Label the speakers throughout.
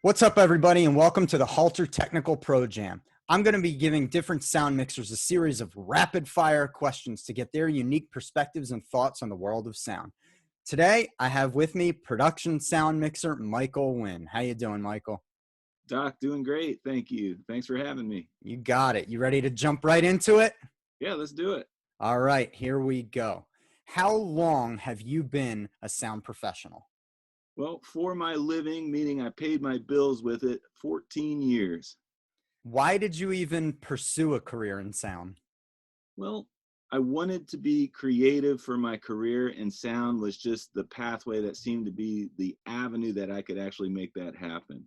Speaker 1: What's up, everybody, and welcome to the Halter Technical Pro Jam. I'm going to be giving different sound mixers a series of rapid-fire questions to get their unique perspectives and thoughts on the world of sound. Today, I have with me production sound mixer Michael Wynne. How you doing, Michael?
Speaker 2: Doc, doing great. Thank you. Thanks for having me.
Speaker 1: You got it. You ready to jump right into it?
Speaker 2: Yeah, let's do it.
Speaker 1: All right, here we go. How long have you been a sound professional?
Speaker 2: Well, for my living, meaning I paid my bills with it, 14 years.
Speaker 1: Why did you even pursue a career in sound?
Speaker 2: Well, I wanted to be creative for my career, and sound was just the pathway that seemed to be the avenue that I could actually make that happen.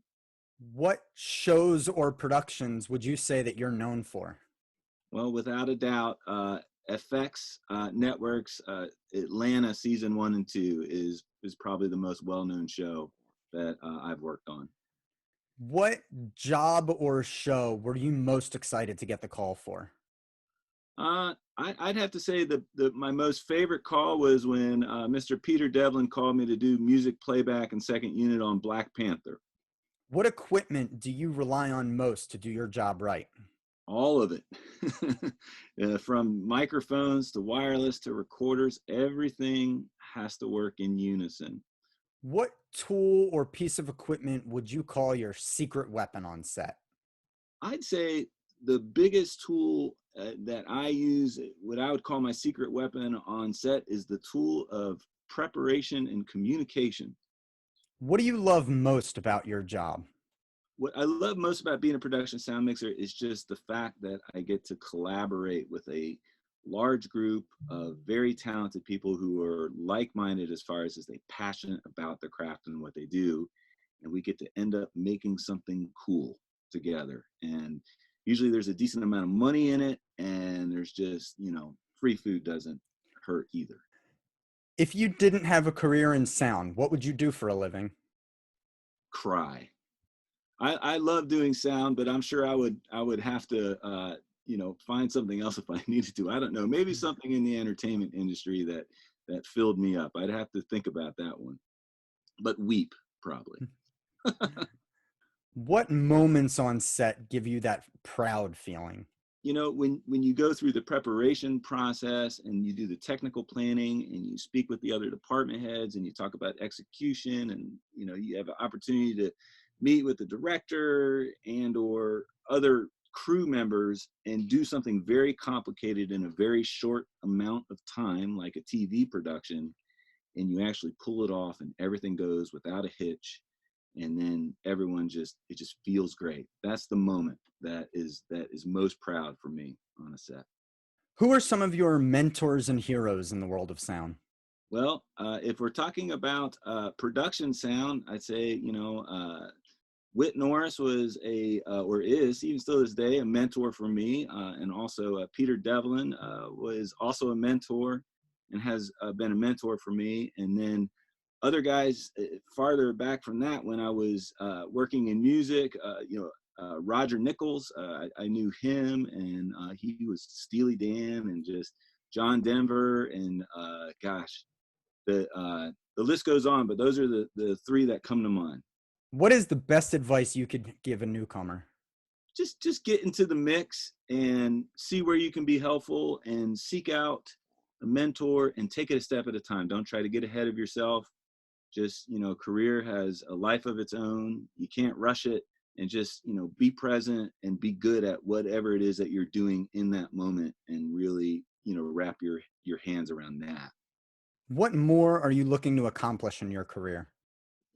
Speaker 1: What shows or productions would you say that you're known for?
Speaker 2: Well, without a doubt, FX Networks, Atlanta season 1 and 2 is probably the most well-known show that I've worked on.
Speaker 1: What job or show were you most excited to get the call for?
Speaker 2: I'd have to say my most favorite call was when Mr. Peter Devlin called me to do music playback and second unit on Black Panther.
Speaker 1: What equipment do you rely on most to do your job right?
Speaker 2: All of it, from microphones to wireless to recorders, everything has to work in unison.
Speaker 1: What tool or piece of equipment would you call your secret weapon on set?
Speaker 2: I'd say the biggest tool that I use, what I would call my secret weapon on set, is the tool of preparation and communication.
Speaker 1: What do you love most about your job?
Speaker 2: What I love most about being a production sound mixer is just the fact that I get to collaborate with a large group of very talented people who are like-minded as far as they passionate about their craft and what they do, and we get to end up making something cool together. And usually there's a decent amount of money in it, and there's just, free food doesn't hurt either.
Speaker 1: If you didn't have a career in sound, what would you do for a living?
Speaker 2: Cry. I love doing sound, but I'm sure I would have to find something else if I needed to. I don't know, maybe something in the entertainment industry that filled me up. I'd have to think about that one. But weep, probably.
Speaker 1: What moments on set give you that proud feeling?
Speaker 2: When you go through the preparation process and you do the technical planning and you speak with the other department heads and you talk about execution, and you have an opportunity to meet with the director and or other crew members and do something very complicated in a very short amount of time, like a TV production, and you actually pull it off and everything goes without a hitch, and then it just feels great. That's the moment that is most proud for me on a set.
Speaker 1: Who are some of your mentors and heroes in the world of sound?
Speaker 2: Well, if we're talking about production sound, I'd say Whit Norris was or is, even still this day, a mentor for me, and also Peter Devlin was also a mentor and has been a mentor for me. And then other guys farther back from that, when I was working in music, Roger Nichols, I knew him, and he was Steely Dan, and just John Denver, and the list goes on, but those are the three that come to mind.
Speaker 1: What is the best advice you could give a newcomer?
Speaker 2: Just get into the mix and see where you can be helpful, and seek out a mentor and take it a step at a time. Don't try to get ahead of yourself. Just, career has a life of its own. You can't rush it, and just, be present and be good at whatever it is that you're doing in that moment, and really, wrap your hands around that.
Speaker 1: What more are you looking to accomplish in your career?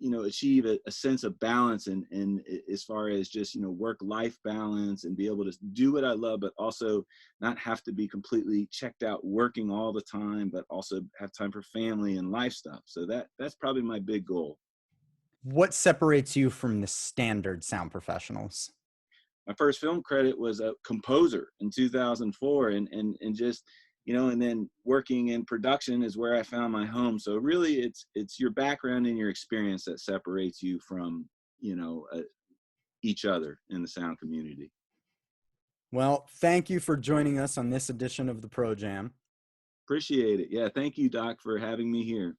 Speaker 2: Achieve a sense of balance, and as far as just, work-life balance, and be able to do what I love, but also not have to be completely checked out working all the time, but also have time for family and life stuff. So that's probably my big goal.
Speaker 1: What separates you from the standard sound professionals?
Speaker 2: My first film credit was a composer in 2004, and just, and then working in production is where I found my home. So really it's your background and your experience that separates you from, each other in the sound community.
Speaker 1: Well, thank you for joining us on this edition of the Pro Jam.
Speaker 2: Appreciate it. Yeah. Thank you, Doc, for having me here.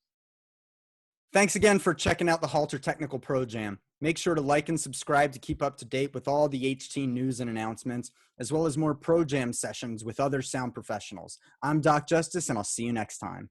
Speaker 1: Thanks again for checking out the Halter Technical Pro Jam. Make sure to like and subscribe to keep up to date with all the HT news and announcements, as well as more Pro Jam sessions with other sound professionals. I'm Doc Justice, and I'll see you next time.